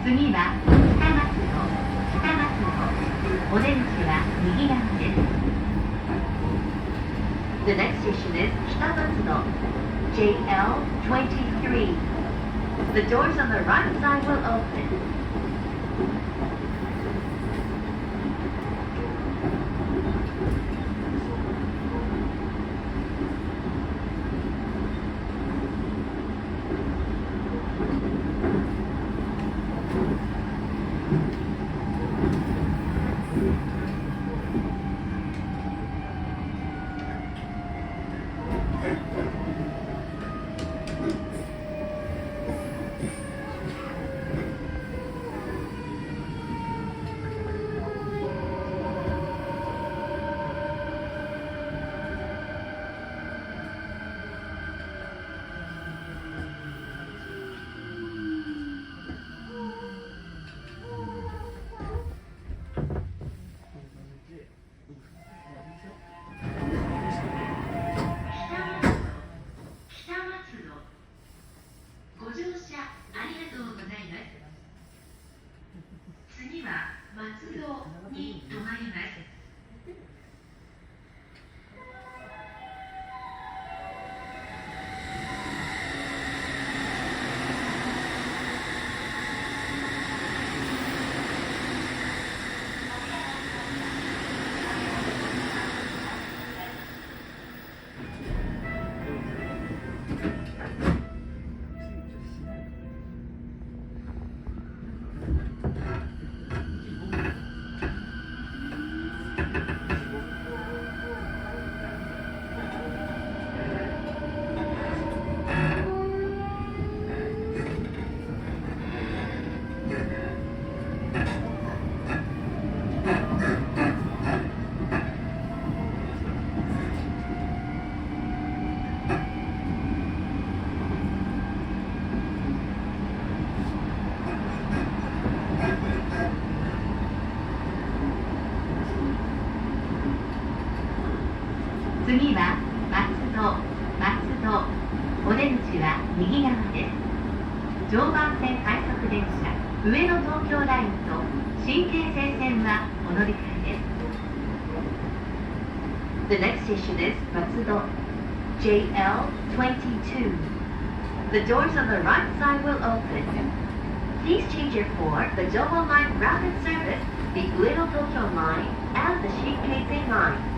次は北松戸、お出口は右側です。The next station is 北松戸 JL23. The doors on the right side will open. 次は松戸、お出口は右側です。常磐線快速電車上野東京ラインと新京成線はお乗り換えです。The next station is 松戸 JL22. The doors on the right side will open. Please change your for the Jobo Line Rapid Service, the Ueno Tokyo Line, and the Shinkansen Line.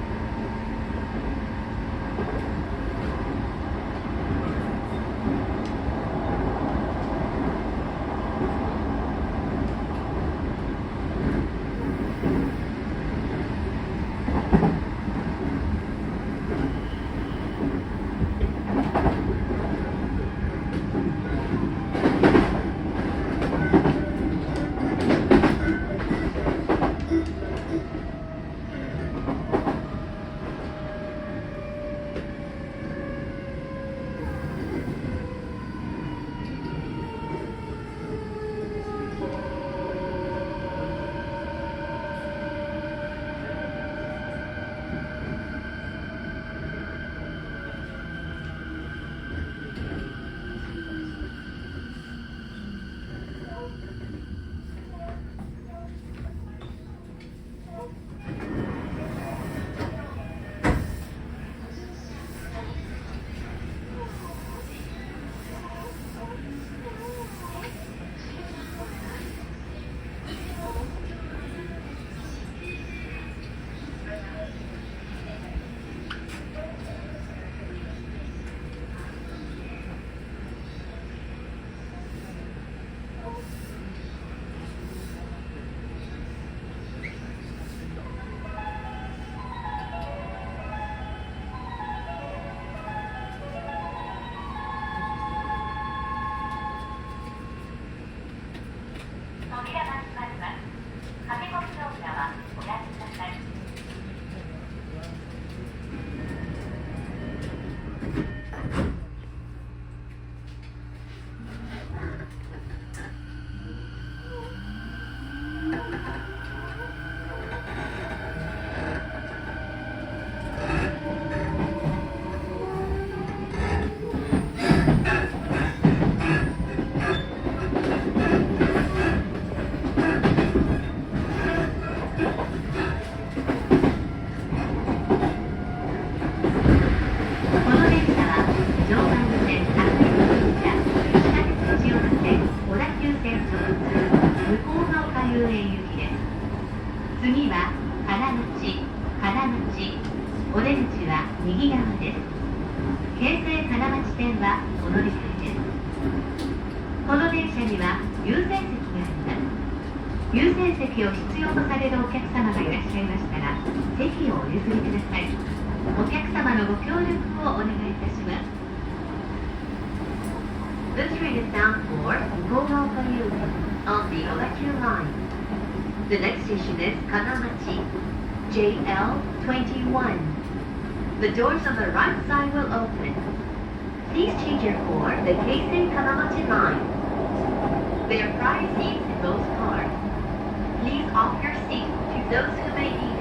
口、お出口は右側です。京成金町線はお乗り換えです。この電車には優先席があります。優先席を必要とされるお客様がいらっしゃいましたら、席をお譲りください。お客様のご協力をお願いいたします。This train is bound for Gogaoka-Yu on the Ogachu line. The next station is Kanamachi, JL21. The doors on the right side will open. Please change your for the Keisei Kanamachi line. There are prior seats in both cars. Please offer your seat to those who may need